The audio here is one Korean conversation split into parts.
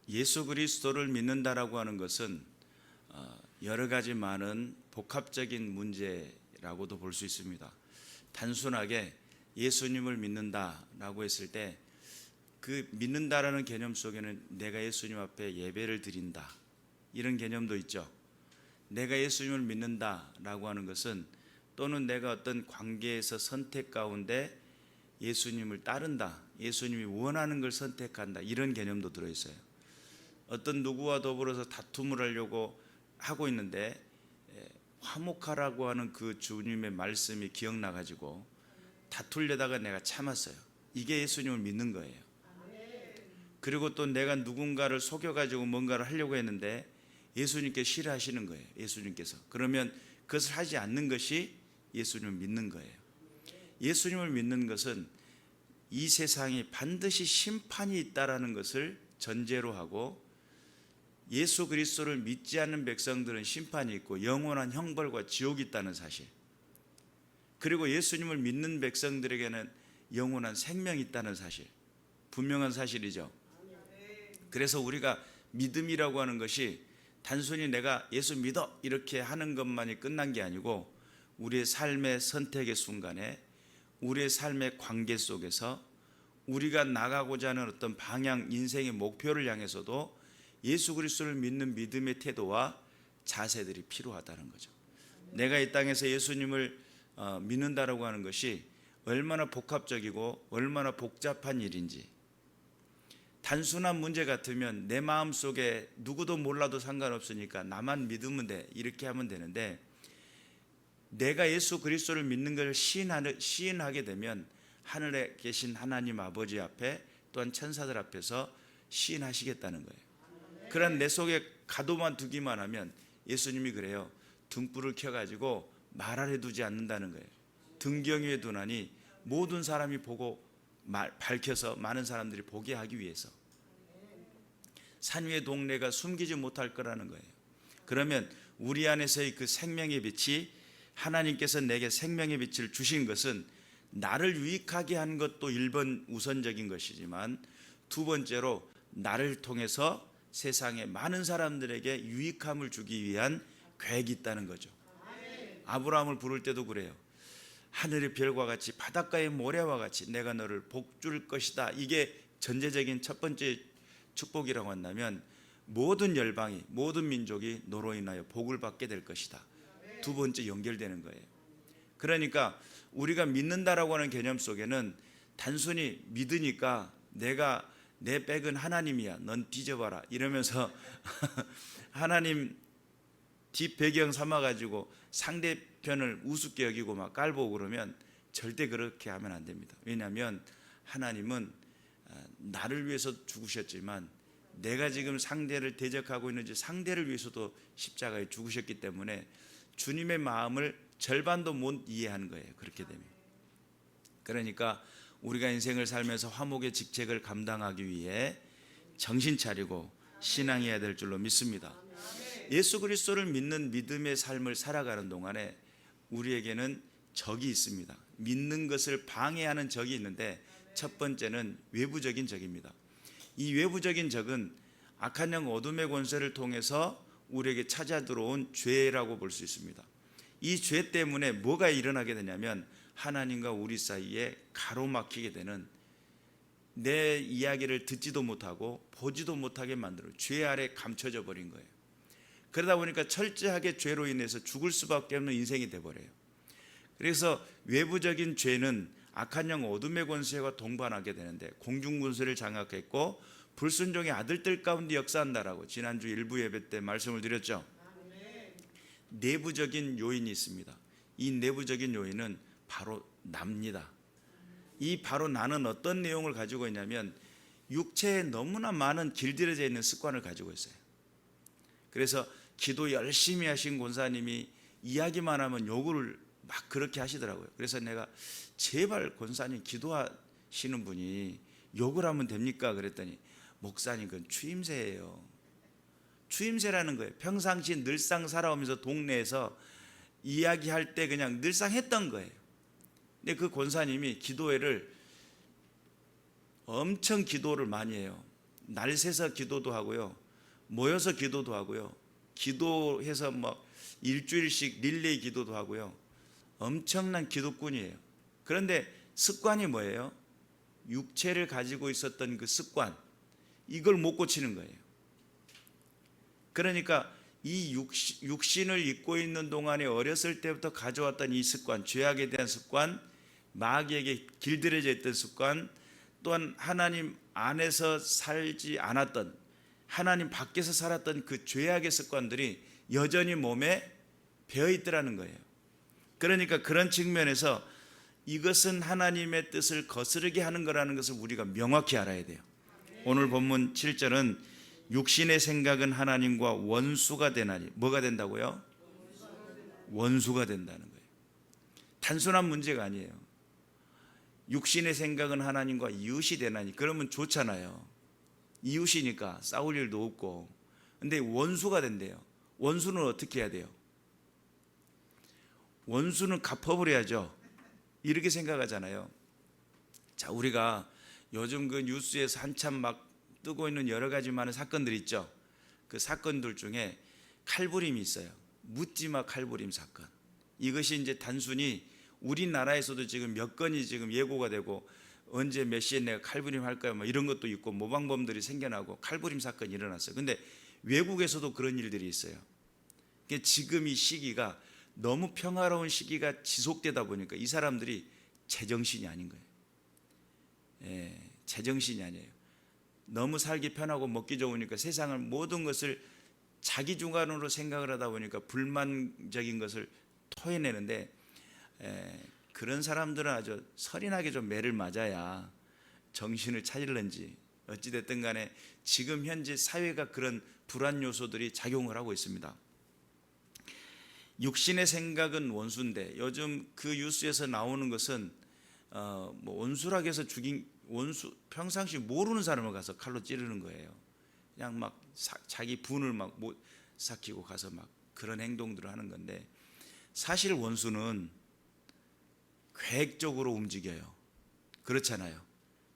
예수 그리스도를 믿는다라고 하는 것은 여러 가지 많은 복합적인 문제라고도 볼 수 있습니다. 단순하게 예수님을 믿는다라고 했을 때 그 믿는다라는 개념 속에는 내가 예수님 앞에 예배를 드린다 이런 개념도 있죠. 내가 예수님을 믿는다라고 하는 것은 또는 내가 어떤 관계에서 선택 가운데 예수님을 따른다, 예수님이 원하는 걸 선택한다 이런 개념도 들어있어요. 어떤 누구와 더불어서 다툼을 하려고 하고 있는데 화목하라고 하는 그 주님의 말씀이 기억나가지고 다투려다가 내가 참았어요. 이게 예수님을 믿는 거예요. 그리고 또 내가 누군가를 속여가지고 뭔가를 하려고 했는데 예수님께 싫어하시는 거예요. 예수님께서. 그러면 그것을 하지 않는 것이 예수님을 믿는 거예요. 예수님을 믿는 것은 이 세상에 반드시 심판이 있다라는 것을 전제로 하고, 예수 그리스도를 믿지 않는 백성들은 심판이 있고 영원한 형벌과 지옥이 있다는 사실, 그리고 예수님을 믿는 백성들에게는 영원한 생명이 있다는 사실, 분명한 사실이죠. 그래서 우리가 믿음이라고 하는 것이 단순히 내가 예수 믿어 이렇게 하는 것만이 끝난 게 아니고, 우리의 삶의 선택의 순간에, 우리의 삶의 관계 속에서, 우리가 나가고자 하는 어떤 방향, 인생의 목표를 향해서도 예수 그리스도를 믿는 믿음의 태도와 자세들이 필요하다는 거죠. 내가 이 땅에서 예수님을 믿는다라고 하는 것이 얼마나 복합적이고 얼마나 복잡한 일인지, 단순한 문제 같으면 내 마음속에 누구도 몰라도 상관없으니까 나만 믿으면 돼 이렇게 하면 되는데, 내가 예수 그리스도를 믿는 것을 시인하게 되면 하늘에 계신 하나님 아버지 앞에, 또한 천사들 앞에서 시인하시겠다는 거예요. 그런 내 속에 가둬만 두기만 하면, 예수님이 그래요. 등불을 켜가지고 말하려 두지 않는다는 거예요. 등경 위에 두나니 모든 사람이 보고 밝혀서 많은 사람들이 보게 하기 위해서. 산 위의 동네가 숨기지 못할 거라는 거예요. 그러면 우리 안에서의 그 생명의 빛이, 하나님께서 내게 생명의 빛을 주신 것은 나를 유익하게 한 것도 1번 우선적인 것이지만, 두 번째로 나를 통해서 세상의 많은 사람들에게 유익함을 주기 위한 계획이 있다는 거죠. 아브라함을 부를 때도 그래요. 하늘의 별과 같이 바닷가의 모래와 같이 내가 너를 복 줄 것이다. 이게 전제적인 첫 번째 축복이라고 한다면, 모든 열방이, 모든 민족이 너로 인하여 복을 받게 될 것이다. 두 번째 연결되는 거예요. 그러니까 우리가 믿는다라고 하는 개념 속에는 단순히 믿으니까 내가, 내 백은 하나님이야, 넌 뒤져봐라 이러면서 하나님 뒷배경 삼아가지고 상대편을 우습게 여기고 막 깔보고 그러면 절대 그렇게 하면 안 됩니다. 왜냐하면 하나님은 나를 위해서 죽으셨지만, 내가 지금 상대를 대적하고 있는지 상대를 위해서도 십자가에 죽으셨기 때문에 주님의 마음을 절반도 못 이해하는 거예요. 그렇게 되면. 그러니까 우리가 인생을 살면서 화목의 직책을 감당하기 위해 정신 차리고 신앙해야 될 줄로 믿습니다. 예수 그리스도를 믿는 믿음의 삶을 살아가는 동안에 우리에게는 적이 있습니다. 믿는 것을 방해하는 적이 있는데, 첫 번째는 외부적인 적입니다. 이 외부적인 적은 악한 영 어둠의 권세를 통해서 우리에게 찾아 들어온 죄라고 볼 수 있습니다. 이 죄 때문에 뭐가 일어나게 되냐면, 하나님과 우리 사이에 가로막히게 되는, 내 이야기를 듣지도 못하고 보지도 못하게 만들어 죄 아래 감춰져 버린 거예요. 그러다 보니까 철저하게 죄로 인해서 죽을 수밖에 없는 인생이 돼버려요. 그래서 외부적인 죄는 악한 영 어둠의 권세와 동반하게 되는데, 공중군수를 장악했고 불순종의 아들들 가운데 역사한다라고 지난주 일부 예배 때 말씀을 드렸죠. 내부적인 요인이 있습니다. 이 내부적인 요인은 바로 납니다. 이 바로 나는 어떤 내용을 가지고 있냐면, 육체에 너무나 많은 길들여져 있는 습관을 가지고 있어요. 그래서 기도 열심히 하신 권사님이 이야기만 하면 욕을 막 그렇게 하시더라고요. 그래서 내가, 제발 권사님 기도하시는 분이 욕을 하면 됩니까? 그랬더니, 목사님 그건 추임새예요. 추임새라는 거예요. 평상시 늘상 살아오면서 동네에서 이야기할 때 그냥 늘상 했던 거예요. 근데 그 권사님이 기도회를 엄청 기도를 많이 해요. 날 새서 기도도 하고요, 모여서 기도도 하고요, 기도해서 뭐 일주일씩 릴레이 기도도 하고요. 엄청난 기도꾼이에요. 그런데 습관이 뭐예요? 육체를 가지고 있었던 그 습관, 이걸 못 고치는 거예요. 그러니까 이 육신을 입고 있는 동안에 어렸을 때부터 가져왔던 이 습관, 죄악에 대한 습관, 마귀에게 길들여져 있던 습관, 또한 하나님 안에서 살지 않았던, 하나님 밖에서 살았던 그 죄악의 습관들이 여전히 몸에 배어 있더라는 거예요. 그러니까 그런 측면에서 이것은 하나님의 뜻을 거스르게 하는 거라는 것을 우리가 명확히 알아야 돼요. 오늘 본문 7절은 육신의 생각은 하나님과 원수가 되나니, 뭐가 된다고요? 원수가 된다는 거예요. 단순한 문제가 아니에요. 육신의 생각은 하나님과 이웃이 되나니, 그러면 좋잖아요. 이웃이니까 싸울 일도 없고. 근데 원수가 된대요. 원수는 어떻게 해야 돼요? 원수는 갚아버려야죠. 이렇게 생각하잖아요. 자, 우리가 요즘 그 뉴스에서 한참 막 뜨고 있는 여러 가지 많은 사건들 있죠. 그 사건들 중에 칼부림이 있어요. 묻지마 칼부림 사건. 이것이 이제 단순히 우리나라에서도 지금 몇 건이 지금 예고가 되고, 언제 몇 시에 내가 칼부림 할까요? 뭐 이런 것도 있고, 모방범들이 생겨나고 칼부림 사건이 일어났어요. 근데 외국에서도 그런 일들이 있어요. 지금 이 시기가 너무 평화로운 시기가 지속되다 보니까 이 사람들이 제정신이 아닌 거예요. 예, 제정신이 아니에요. 너무 살기 편하고 먹기 좋으니까 세상을 모든 것을 자기 주관으로 생각을 하다 보니까 불만적인 것을 토해내는데, 그런 사람들은 아주 설인하게 좀 매를 맞아야 정신을 차릴런지, 어찌됐든 간에 지금 현재 사회가 그런 불안 요소들이 작용을 하고 있습니다. 육신의 생각은 원수인데, 요즘 그 뉴스에서 나오는 것은 뭐 원수라고 해서 죽인, 원수 평상시 모르는 사람을 가서 칼로 찌르는 거예요. 그냥 막 자기 분을 막 못 삭히고 가서 막 그런 행동들을 하는 건데, 사실 원수는 계획적으로 움직여요. 그렇잖아요.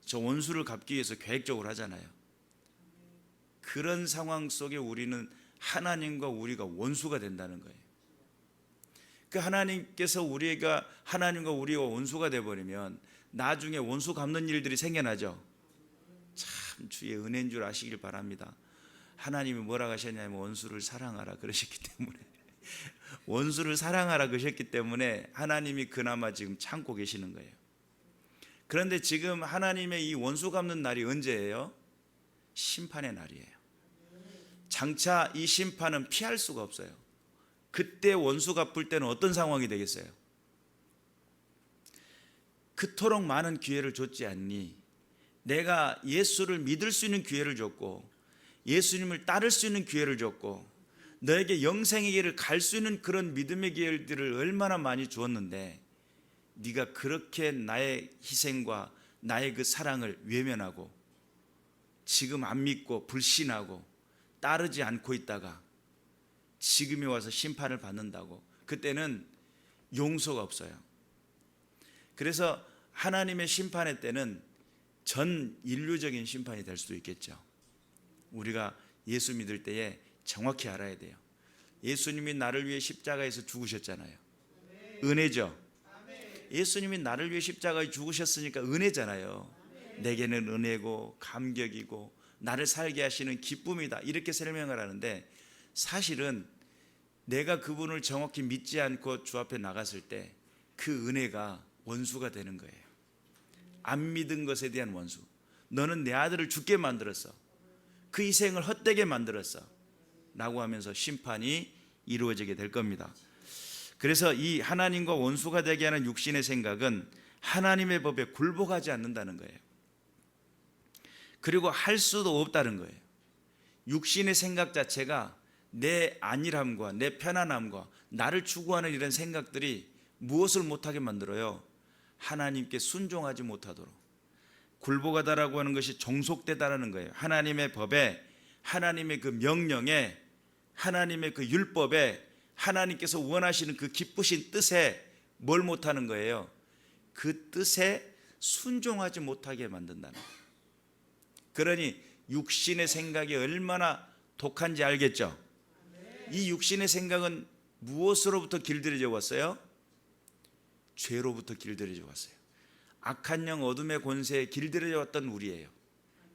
저 원수를 갚기 위해서 계획적으로 하잖아요. 그런 상황 속에 우리는 하나님과 우리가 원수가 된다는 거예요. 그 하나님께서 우리가 하나님과 우리가 원수가 되어버리면 나중에 원수 갚는 일들이 생겨나죠. 참 주의 은혜인 줄 아시길 바랍니다. 하나님이 뭐라고 하셨냐면 원수를 사랑하라 그러셨기 때문에, 원수를 사랑하라 그러셨기 때문에 하나님이 그나마 지금 참고 계시는 거예요. 그런데 지금 하나님의 이 원수 갚는 날이 언제예요? 심판의 날이에요. 장차 이 심판은 피할 수가 없어요. 그때 원수 갚을 때는 어떤 상황이 되겠어요? 그토록 많은 기회를 줬지 않니? 내가 예수를 믿을 수 있는 기회를 줬고, 예수님을 따를 수 있는 기회를 줬고, 너에게 영생의 길을 갈 수 있는 그런 믿음의 기회들을 얼마나 많이 주었는데, 네가 그렇게 나의 희생과 나의 그 사랑을 외면하고 지금 안 믿고 불신하고 따르지 않고 있다가 지금에 와서 심판을 받는다고, 그때는 용서가 없어요. 그래서 하나님의 심판의 때는 전 인류적인 심판이 될 수도 있겠죠. 우리가 예수 믿을 때에 정확히 알아야 돼요. 예수님이 나를 위해 십자가에서 죽으셨잖아요. 은혜죠. 예수님이 나를 위해 십자가에 죽으셨으니까 은혜잖아요. 내게는 은혜고 감격이고 나를 살게 하시는 기쁨이다, 이렇게 설명을 하는데, 사실은 내가 그분을 정확히 믿지 않고 주 앞에 나갔을 때 그 은혜가 원수가 되는 거예요. 안 믿은 것에 대한 원수. 너는 내 아들을 죽게 만들었어, 그 희생을 헛되게 만들었어 라고 하면서 심판이 이루어지게 될 겁니다. 그래서 이 하나님과 원수가 되게 하는 육신의 생각은 하나님의 법에 굴복하지 않는다는 거예요. 그리고 할 수도 없다는 거예요. 육신의 생각 자체가 내 안일함과 내 편안함과 나를 추구하는 이런 생각들이 무엇을 못하게 만들어요? 하나님께 순종하지 못하도록. 굴복하다라고 하는 것이 종속되다라는 거예요. 하나님의 법에, 하나님의 그 명령에, 하나님의 그 율법에, 하나님께서 원하시는 그 기쁘신 뜻에 뭘 못하는 거예요? 그 뜻에 순종하지 못하게 만든다는 거예요. 그러니 육신의 생각이 얼마나 독한지 알겠죠? 이 육신의 생각은 무엇으로부터 길들여져 왔어요? 죄로부터 길들여져 왔어요. 악한 영 어둠의 권세에 길들여져 왔던 우리예요.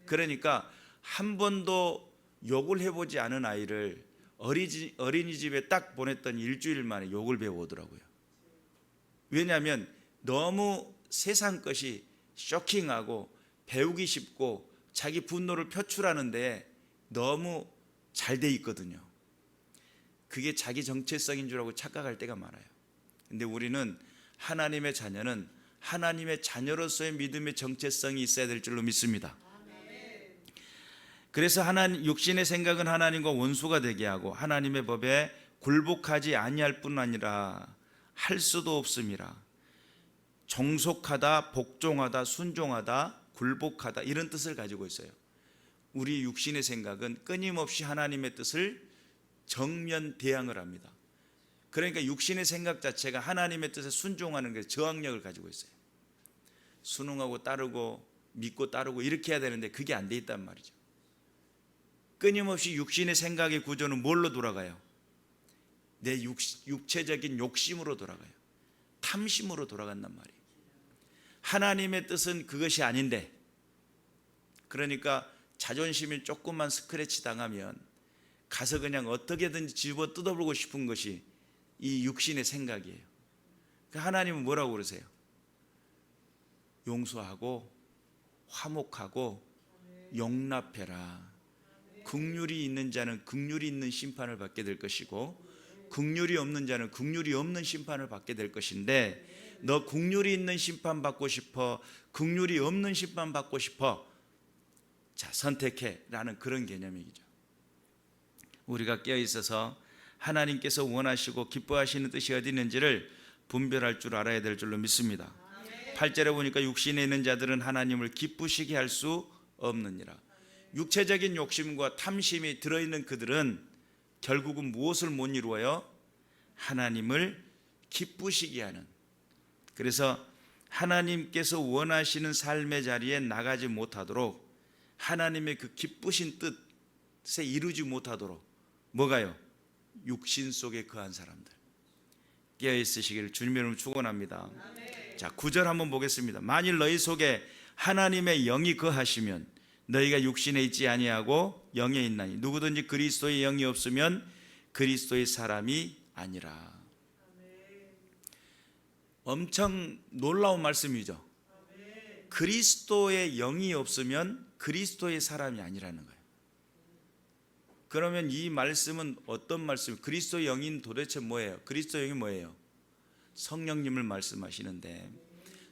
그러니까 한 번도 욕을 해보지 않은 아이를 어린이집에 딱 보냈더니 일주일 만에 욕을 배워오더라고요. 왜냐하면 너무 세상 것이 쇼킹하고 배우기 쉽고 자기 분노를 표출하는데 너무 잘 돼 있거든요. 그게 자기 정체성인 줄 알고 착각할 때가 많아요. 근데 우리는 하나님의 자녀는 하나님의 자녀로서의 믿음의 정체성이 있어야 될 줄로 믿습니다. 그래서 육신의 생각은 하나님과 원수가 되게 하고 하나님의 법에 굴복하지 아니할 뿐 아니라 할 수도 없음이라. 종속하다, 복종하다, 순종하다, 굴복하다 이런 뜻을 가지고 있어요. 우리 육신의 생각은 끊임없이 하나님의 뜻을 정면 대항을 합니다. 그러니까 육신의 생각 자체가 하나님의 뜻에 순종하는 게 저항력을 가지고 있어요. 순응하고 따르고 믿고 따르고 이렇게 해야 되는데 그게 안 돼 있단 말이죠. 끊임없이 육신의 생각의 구조는 뭘로 돌아가요? 내 육체적인 욕심으로 돌아가요. 탐심으로 돌아간단 말이에요. 하나님의 뜻은 그것이 아닌데, 그러니까 자존심이 조금만 스크래치 당하면 가서 그냥 어떻게든지 집어 뜯어보고 싶은 것이 이 육신의 생각이에요. 하나님은 뭐라고 그러세요? 용서하고 화목하고 용납해라. 긍휼이 있는 자는 긍휼이 있는 심판을 받게 될 것이고 긍휼이 없는 자는 긍휼이 없는 심판을 받게 될 것인데, 너 긍휼이 있는 심판 받고 싶어? 긍휼이 없는 심판 받고 싶어? 자, 선택해 라는 그런 개념이죠. 우리가 깨어 있어서 하나님께서 원하시고 기뻐하시는 뜻이 어디 있는지를 분별할 줄 알아야 될 줄로 믿습니다. 8절에 보니까 육신에 있는 자들은 하나님을 기쁘시게 할 수 없느니라. 육체적인 욕심과 탐심이 들어있는 그들은 결국은 무엇을 못 이루어요? 하나님을 기쁘시게 하는. 그래서 하나님께서 원하시는 삶의 자리에 나가지 못하도록, 하나님의 그 기쁘신 뜻에 이루지 못하도록 뭐가요? 육신 속에 거한 사람들 깨어 있으시기를 주님의 이름으로 축원합니다. 자, 9절 한번 보겠습니다. 만일 너희 속에 하나님의 영이 거하시면 너희가 육신에 있지 아니하고 영에 있나니 누구든지 그리스도의 영이 없으면 그리스도의 사람이 아니라. 엄청 놀라운 말씀이죠. 그리스도의 영이 없으면 그리스도의 사람이 아니라는 거예요. 그러면 이 말씀은 어떤 말씀이에요? 그리스도의 영인 도대체 뭐예요? 그리스도의 영이 뭐예요? 성령님을 말씀하시는데,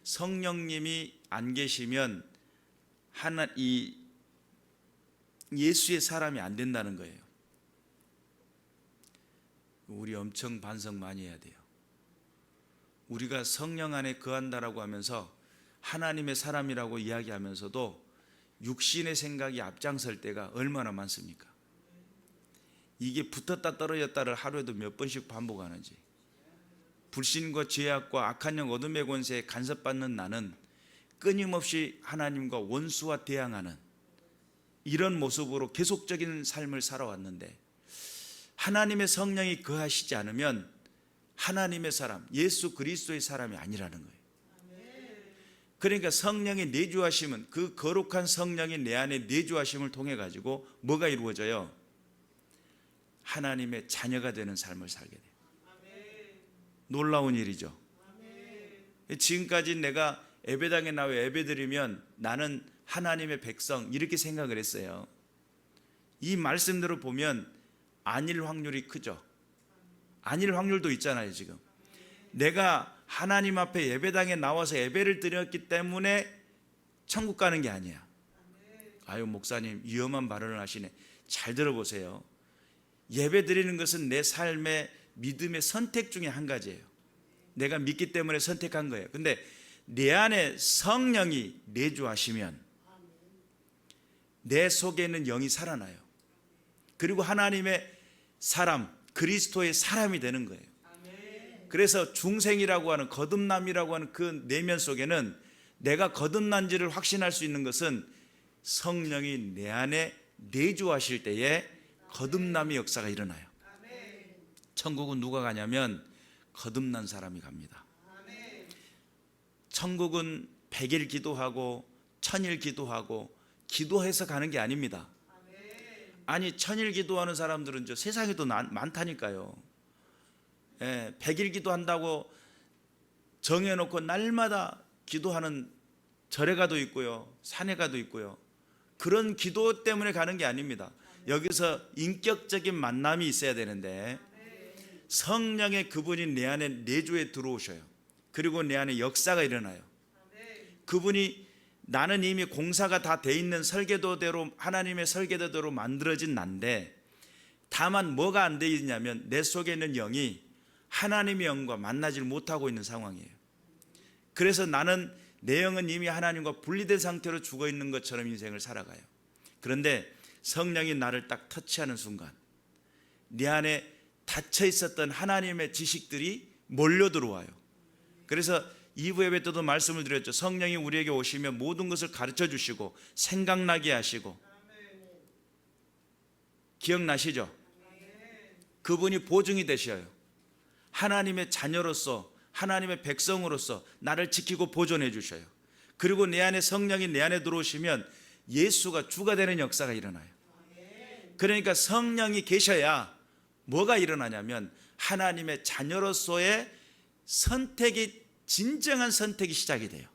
성령님이 안 계시면 예수의 사람이 안 된다는 거예요. 우리 엄청 반성 많이 해야 돼요. 우리가 성령 안에 거한다라고 하면서 하나님의 사람이라고 이야기하면서도 육신의 생각이 앞장설 때가 얼마나 많습니까? 이게 붙었다 떨어졌다를 하루에도 몇 번씩 반복하는지. 불신과 죄악과 악한 영 어둠의 권세에 간섭받는 나는 끊임없이 하나님과 원수와 대항하는 이런 모습으로 계속적인 삶을 살아왔는데, 하나님의 성령이 거하시지 않으면 하나님의 사람, 예수 그리스도의 사람이 아니라는 거예요. 그러니까 성령의 내주하심은, 그 거룩한 성령이 내 안에 내주하심을 통해 가지고 뭐가 이루어져요? 하나님의 자녀가 되는 삶을 살게 돼요. 놀라운 일이죠. 지금까지 내가 예배당에 나와 예배드리면 나는 하나님의 백성 이렇게 생각을 했어요. 이 말씀대로 보면 아닐 확률이 크죠. 아닐 확률도 있잖아요. 지금 내가 하나님 앞에 예배당에 나와서 예배를 드렸기 때문에 천국 가는 게 아니야. 아유, 목사님 위험한 발언을 하시네. 잘 들어보세요. 예배 드리는 것은 내 삶의 믿음의 선택 중에 한 가지예요. 내가 믿기 때문에 선택한 거예요. 근데 내 안에 성령이 내주하시면 내 속에 있는 영이 살아나요. 그리고 하나님의 사람, 그리스도의 사람이 되는 거예요. 그래서 중생이라고 하는, 거듭남이라고 하는 그 내면 속에는 내가 거듭난지를 확신할 수 있는 것은 성령이 내 안에 내주하실 때에 거듭남의 역사가 일어나요. 천국은 누가 가냐면 거듭난 사람이 갑니다. 천국은 100일 기도하고 1000일 기도하고 기도해서 가는 게 아닙니다. 아니 1000일 기도하는 사람들은 저 세상에도 많다니까요. 100일 기도한다고 정해놓고 날마다 기도하는 절에가도 있고요, 산에가도 있고요. 그런 기도 때문에 가는 게 아닙니다. 여기서 인격적인 만남이 있어야 되는데 성령의 그분이 내 안에 내주에 들어오셔요. 그리고 내 안에 역사가 일어나요. 그분이 나는 이미 공사가 다 돼 있는 설계도대로, 하나님의 설계도대로 만들어진 난데 다만 뭐가 안 돼 있냐면 내 속에 있는 영이 하나님의 영과 만나질 못하고 있는 상황이에요. 그래서 나는 내 영은 이미 하나님과 분리된 상태로 죽어 있는 것처럼 인생을 살아가요. 그런데 성령이 나를 딱 터치하는 순간 내 안에 닫혀 있었던 하나님의 지식들이 몰려 들어와요. 그래서 2부 예배 때도 말씀을 드렸죠. 성령이 우리에게 오시면 모든 것을 가르쳐 주시고 생각나게 하시고, 기억나시죠? 그분이 보증이 되셔요. 하나님의 자녀로서, 하나님의 백성으로서 나를 지키고 보존해 주셔요. 그리고 내 안에 성령이 내 안에 들어오시면 예수가 주가 되는 역사가 일어나요. 그러니까 성령이 계셔야 뭐가 일어나냐면 하나님의 자녀로서의 선택이, 진정한 선택이 시작이 돼요.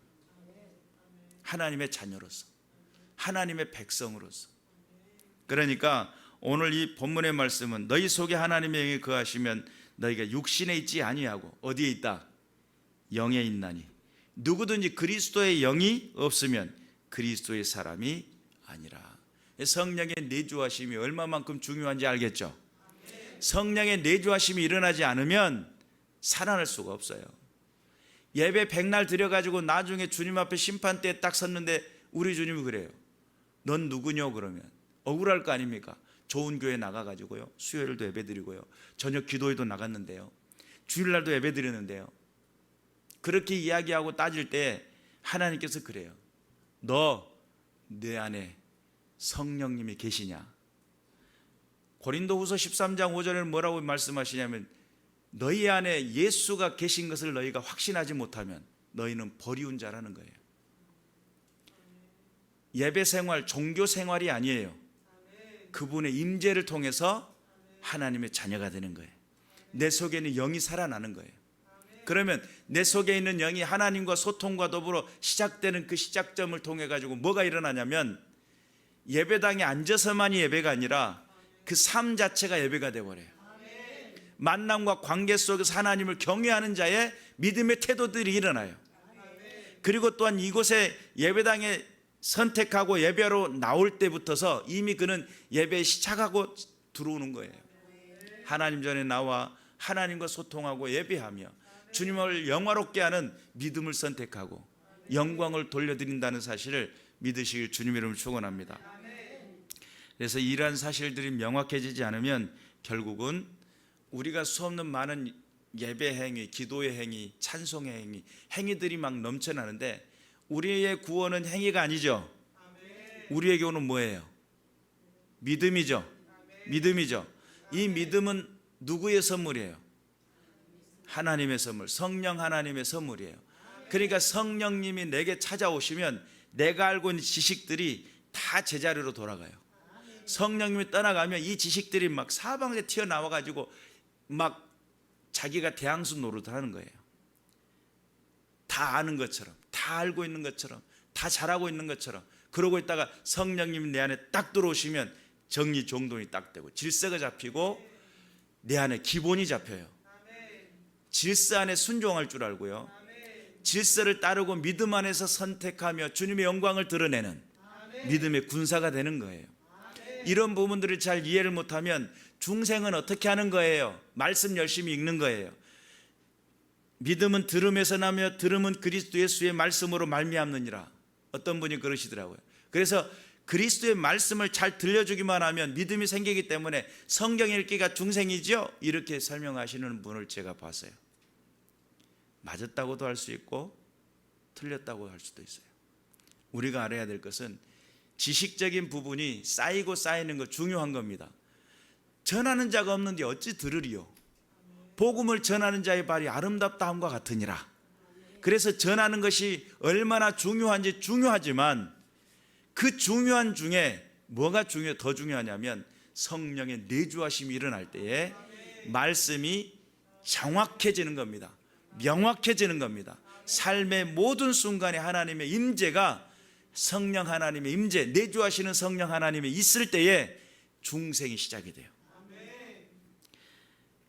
하나님의 자녀로서, 하나님의 백성으로서. 그러니까 오늘 이 본문의 말씀은 너희 속에 하나님의 영이 거하시면 너희가 육신에 있지 아니하고 어디에 있다? 영에 있나니 누구든지 그리스도의 영이 없으면 그리스도의 사람이 아니라. 성령의 내주하심이 얼마만큼 중요한지 알겠죠? 성령의 내주하심이 일어나지 않으면 살아날 수가 없어요. 예배 백날 드려가지고 나중에 주님 앞에 심판대에 딱 섰는데 우리 주님이 그래요. 넌 누구냐 그러면 억울할 거 아닙니까? 좋은 교회 나가가지고요, 수요일도 예배 드리고요, 저녁 기도회도 나갔는데요, 주일날도 예배 드리는데요, 그렇게 이야기하고 따질 때 하나님께서 그래요. 너 내 안에 성령님이 계시냐? 고린도후서 13장 5절에 뭐라고 말씀하시냐면 너희 안에 예수가 계신 것을 너희가 확신하지 못하면 너희는 버리운 자라는 거예요. 예배 생활, 종교 생활이 아니에요. 그분의 임재를 통해서 하나님의 자녀가 되는 거예요. 내 속에 있는 영이 살아나는 거예요. 그러면 내 속에 있는 영이 하나님과 소통과 더불어 시작되는 그 시작점을 통해 가지고 뭐가 일어나냐면 예배당에 앉아서만이 예배가 아니라 그 삶 자체가 예배가 되어버려요. 만남과 관계 속에서 하나님을 경외하는 자의 믿음의 태도들이 일어나요. 그리고 또한 이곳에 예배당에 선택하고 예배로 나올 때부터서 이미 그는 예배에 시작하고 들어오는 거예요. 하나님 전에 나와 하나님과 소통하고 예배하며 주님을 영화롭게 하는 믿음을 선택하고 영광을 돌려드린다는 사실을 믿으시길 주님의 이름으로 축원합니다. 그래서 이러한 사실들이 명확해지지 않으면 결국은 우리가 수없는 많은 예배 행위, 기도의 행위, 찬송의 행위, 행위들이 막 넘쳐나는데 우리의 구원은 행위가 아니죠. 우리에게 오는 뭐예요? 믿음이죠. 믿음이죠. 이 믿음은 누구의 선물이에요? 하나님의 선물, 성령 하나님의 선물이에요. 그러니까 성령님이 내게 찾아오시면 내가 알고 있는 지식들이 다 제자리로 돌아가요. 성령님이 떠나가면 이 지식들이 막 사방에 튀어나와 가지고 막 자기가 대항수 노릇을 하는 거예요. 다 아는 것처럼, 다 알고 있는 것처럼, 다 잘하고 있는 것처럼 그러고 있다가 성령님이 내 안에 딱 들어오시면 정리정돈이 딱 되고 질서가 잡히고 내 안에 기본이 잡혀요. 질서 안에 순종할 줄 알고요, 질서를 따르고 믿음 안에서 선택하며 주님의 영광을 드러내는 믿음의 군사가 되는 거예요. 이런 부분들을 잘 이해를 못하면 중생은 어떻게 하는 거예요? 말씀 열심히 읽는 거예요. 믿음은 들음에서 나며 들음은 그리스도 예수의 말씀으로 말미암느니라. 어떤 분이 그러시더라고요. 그래서 그리스도의 말씀을 잘 들려주기만 하면 믿음이 생기기 때문에 성경 읽기가 중생이죠? 이렇게 설명하시는 분을 제가 봤어요. 맞았다고도 할 수 있고 틀렸다고 할 수도 있어요. 우리가 알아야 될 것은 지식적인 부분이 쌓이고 쌓이는 거 중요한 겁니다. 전하는 자가 없는데 어찌 들으리요. 복음을 전하는 자의 발이 아름답다 함과 같으니라. 그래서 전하는 것이 얼마나 중요한지 중요하지만 그 중요한 중에 뭐가 더 중요하냐면 성령의 내주하심이 일어날 때에 말씀이 정확해지는 겁니다. 명확해지는 겁니다. 삶의 모든 순간에 하나님의 임재가 성령 하나님의 임재, 내주하시는 성령 하나님이 있을 때에 중생이 시작이 돼요.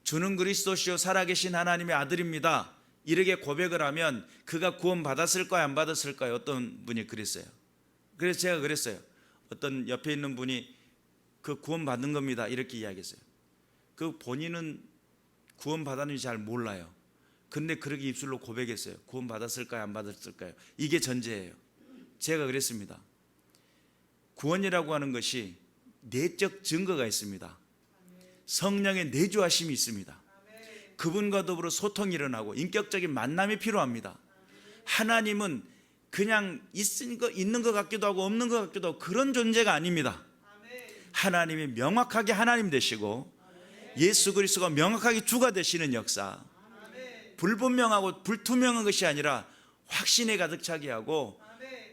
주는 그리스도시요 살아계신 하나님의 아들입니다. 이렇게 고백을 하면 그가 구원 받았을까요, 안 받았을까요? 어떤 분이 그랬어요. 그래서 제가 그랬어요. 어떤 옆에 있는 분이 그 구원 받는 겁니다 이렇게 이야기했어요. 그 본인은 구원 받았는지 잘 몰라요. 근데 그렇게 입술로 고백했어요. 구원 받았을까요, 안 받았을까요? 이게 전제예요. 제가 그랬습니다. 구원이라고 하는 것이 내적 증거가 있습니다. 성령의 내주하심이 있습니다. 그분과 더불어 소통이 일어나고 인격적인 만남이 필요합니다. 하나님은 그냥 있는 것 같기도 하고 없는 것 같기도 하고 그런 존재가 아닙니다. 하나님이 명확하게 하나님 되시고 예수 그리스도가 명확하게 주가 되시는 역사, 불분명하고 불투명한 것이 아니라 확신에 가득 차게 하고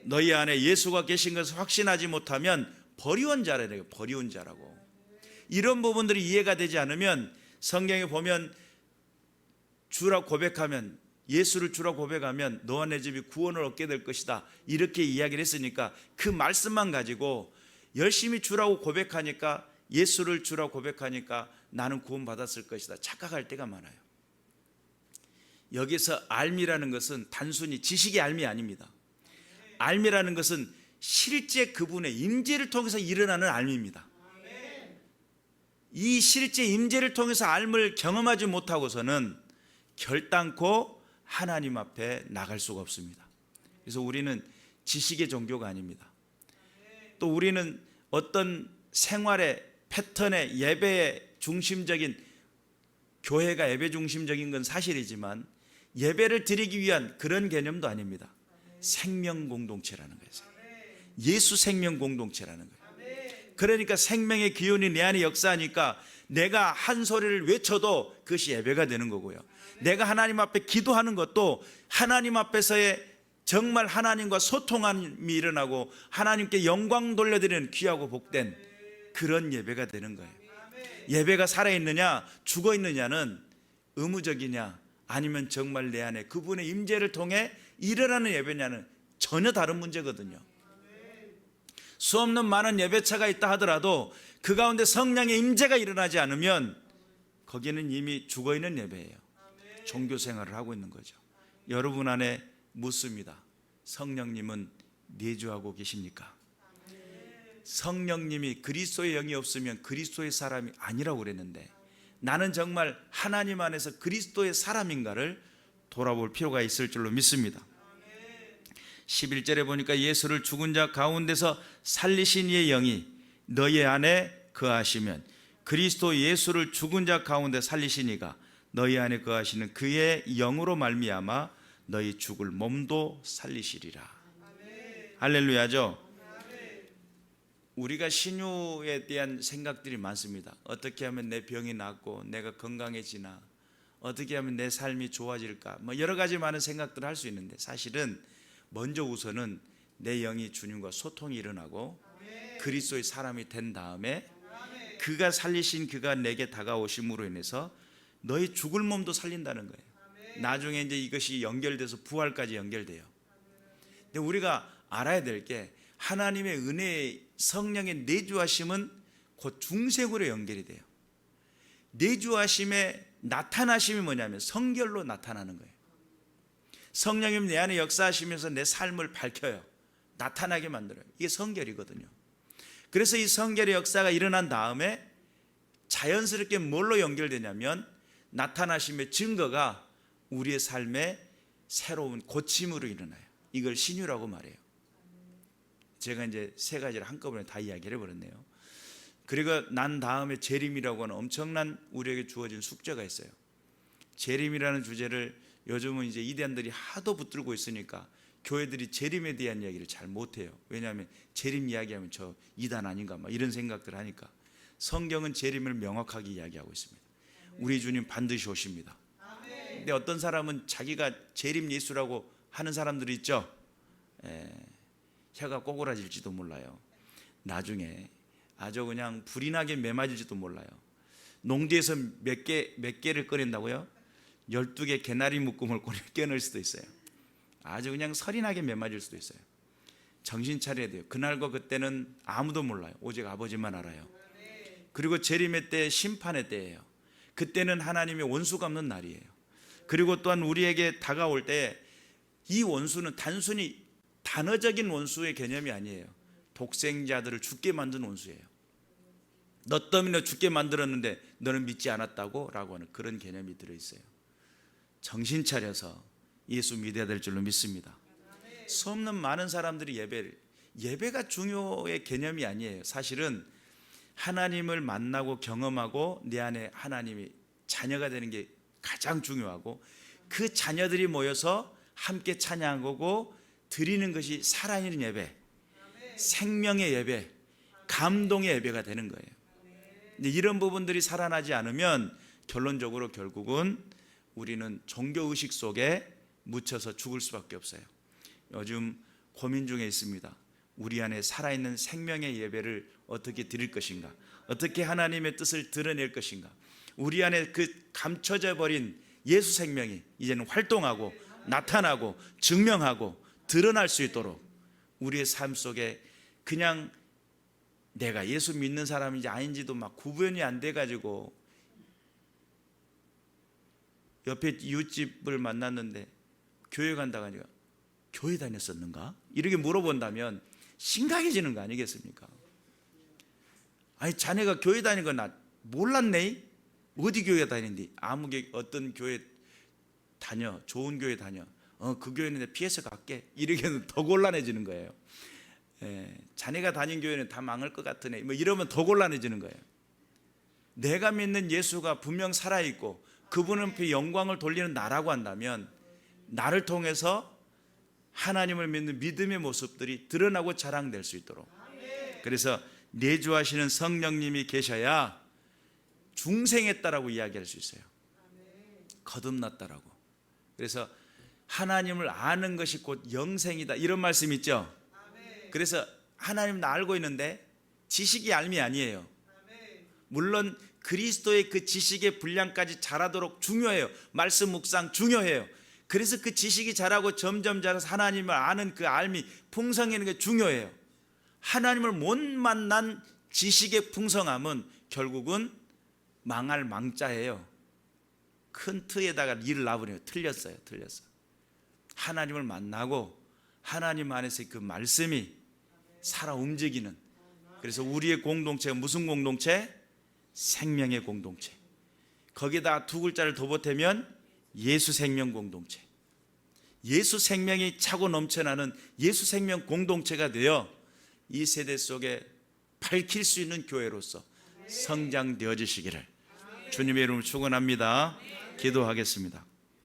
너희 안에 예수가 계신 것을 확신하지 못하면 버리온 자라래요. 버리온 자라고. 이런 부분들이 이해가 되지 않으면 성경에 보면 주라 고백하면, 예수를 주라 고백하면 너와 내 집이 구원을 얻게 될 것이다 이렇게 이야기를 했으니까 그 말씀만 가지고 열심히 주라고 고백하니까, 예수를 주라고 고백하니까 나는 구원 받았을 것이다 착각할 때가 많아요. 여기서 알미라는 것은 단순히 지식의 알미 아닙니다. 알미라는 것은 실제 그분의 임재를 통해서 일어나는 알미입니다. 이 실제 임재를 통해서 알을 경험하지 못하고서는 결단코 하나님 앞에 나갈 수가 없습니다. 그래서 우리는 지식의 종교가 아닙니다. 또 우리는 어떤 생활의 패턴의 예배의 중심적인, 교회가 예배 중심적인 건 사실이지만 예배를 드리기 위한 그런 개념도 아닙니다. 생명 공동체라는 거예요. 예수 생명 공동체라는 거예요. 그러니까 생명의 기운이 내 안에 역사하니까 내가 한 소리를 외쳐도 그것이 예배가 되는 거고요. 내가 하나님 앞에 기도하는 것도 하나님 앞에서의 정말 하나님과 소통함이 일어나고 하나님께 영광 돌려드리는 귀하고 복된 그런 예배가 되는 거예요. 예배가 살아있느냐 죽어있느냐는 의무적이냐 아니면 정말 내 안에 그분의 임재를 통해 일어나는 예배냐는 전혀 다른 문제거든요. 수없는 많은 예배차가 있다 하더라도 그 가운데 성령의 임재가 일어나지 않으면 거기는 이미 죽어있는 예배예요. 종교 생활을 하고 있는 거죠. 여러분 안에 묻습니다. 성령님은 내주하고 계십니까? 성령님이 그리스도의 영이 없으면 그리스도의 사람이 아니라고 그랬는데 나는 정말 하나님 안에서 그리스도의 사람인가를 돌아볼 필요가 있을 줄로 믿습니다. 11절에 보니까 예수를 죽은 자 가운데서 살리신 이의 영이 너희 안에 거하시면 그리스도 예수를 죽은 자 가운데 살리신 이가 너희 안에 거하시는 그의 영으로 말미암아 너희 죽을 몸도 살리시리라. 할렐루야죠. 우리가 신유에 대한 생각들이 많습니다. 어떻게 하면 내 병이 낫고 내가 건강해지나, 어떻게 하면 내 삶이 좋아질까, 여러 가지 많은 생각들을 할 수 있는데 사실은 먼저 우선은 내 영이 주님과 소통이 일어나고 그리스도의 사람이 된 다음에 그가 살리신 그가 내게 다가오심으로 인해서 너희 죽을 몸도 살린다는 거예요. 나중에 이제 이것이 연결돼서 부활까지 연결돼요. 근데 우리가 알아야 될 게 하나님의 은혜의 성령의 내주하심은 곧 중생으로 연결이 돼요. 내주하심의 나타나심이 뭐냐면 성결로 나타나는 거예요. 성령님 내 안에 역사하시면서 내 삶을 밝혀요. 나타나게 만들어요. 이게 성결이거든요. 그래서 이 성결의 역사가 일어난 다음에 자연스럽게 뭘로 연결되냐면 나타나심의 증거가 우리의 삶에 새로운 고침으로 일어나요. 이걸 신유라고 말해요. 제가 이제 세 가지를 한꺼번에 다 이야기를 해버렸네요. 그리고 난 다음에 재림이라고 하는 엄청난 우리에게 주어진 숙제가 있어요. 재림이라는 주제를 요즘은 이제 이단들이 하도 붙들고 있으니까 교회들이 재림에 대한 이야기를 잘 못해요. 왜냐하면 재림 이야기하면 저 이단 아닌가 막 이런 생각들 하니까. 성경은 재림을 명확하게 이야기하고 있습니다. 우리 주님 반드시 오십니다. 근데 어떤 사람은 자기가 재림 예수라고 하는 사람들이 있죠. 혀가 꼬꾸라질지도 몰라요. 나중에 아주 그냥 불이 나게 매맞을지도 몰라요. 농지에서 몇 개를 꺼낸다고요? 12개 개나리 묶음을 꺼낼 수도 있어요. 아주 그냥 설이 나게 매맞을 수도 있어요. 정신 차려야 돼요. 그날과 그때는 아무도 몰라요. 오직 아버지만 알아요. 그리고 재림의 때 심판의 때예요. 그때는 하나님의 원수 갚는 날이에요. 그리고 또한 우리에게 다가올 때 이 원수는 단순히 단어적인 원수의 개념이 아니에요. 독생자들을 죽게 만든 원수예요. 너 때문에 죽게 만들었는데 너는 믿지 않았다고? 라고 하는 그런 개념이 들어있어요. 정신 차려서 예수 믿어야 될 줄로 믿습니다. 수없는 많은 사람들이 예배가 중요의 개념이 아니에요. 사실은 하나님을 만나고 경험하고 내 안에 하나님이 자녀가 되는 게 가장 중요하고, 그 자녀들이 모여서 함께 찬양하고 드리는 것이 살아있는 예배, 생명의 예배, 감동의 예배가 되는 거예요. 근데 이런 부분들이 살아나지 않으면 결론적으로 결국은 우리는 종교의식 속에 묻혀서 죽을 수밖에 없어요. 요즘 고민 중에 있습니다. 우리 안에 살아있는 생명의 예배를 어떻게 드릴 것인가, 어떻게 하나님의 뜻을 드러낼 것인가. 우리 안에 그 감춰져 버린 예수 생명이 이제는 활동하고 나타나고 증명하고 드러날 수 있도록 우리의 삶 속에 그냥 내가 예수 믿는 사람인지 아닌지도 막 구분이 안 돼가지고, 옆에 이웃집을 만났는데 교회 간다고 하니까 교회 다녔었는가? 이렇게 물어본다면 심각해지는 거 아니겠습니까? 아니, 자네가 교회 다니는 거 나 몰랐네? 어디 교회 다니는데? 어떤 교회 다녀, 좋은 교회 다녀. 그 교회는 내가 피해서 갈게. 이렇게는 더 곤란해지는 거예요. 자네가 다닌 교회는 다 망할 것 같으네. 뭐 이러면 더 곤란해지는 거예요. 내가 믿는 예수가 분명 살아있고 그분 앞에 영광을 돌리는 나라고 한다면, 나를 통해서 하나님을 믿는 믿음의 모습들이 드러나고 자랑될 수 있도록, 그래서 내주하시는 성령님이 계셔야 중생했다라고 이야기할 수 있어요. 거듭났다라고. 그래서 하나님을 아는 것이 곧 영생이다, 이런 말씀 있죠. 그래서 하나님을 알고 있는데 지식이 알미 아니에요. 물론 그리스도의 그 지식의 분량까지 자라도록 중요해요. 말씀 묵상 중요해요. 그래서 그 지식이 자라고 점점 자라서 하나님을 아는 그 알미 풍성해지는 게 중요해요. 하나님을 못 만난 지식의 풍성함은 결국은 망할 망자예요. 큰 틀에다가 일을 놔버려요. 틀렸어요. 하나님을 만나고 하나님 안에서 그 말씀이 살아 움직이는, 그래서 우리의 공동체가 무슨 공동체? 생명의 공동체. 거기다 두 글자를 더 보태면 예수 생명 공동체. 예수 생명이 차고 넘쳐나는 예수 생명 공동체가 되어 이 세대 속에 밝힐 수 있는 교회로서 성장되어 주시기를 주님의 이름으로 축원합니다. 기도하겠습니다.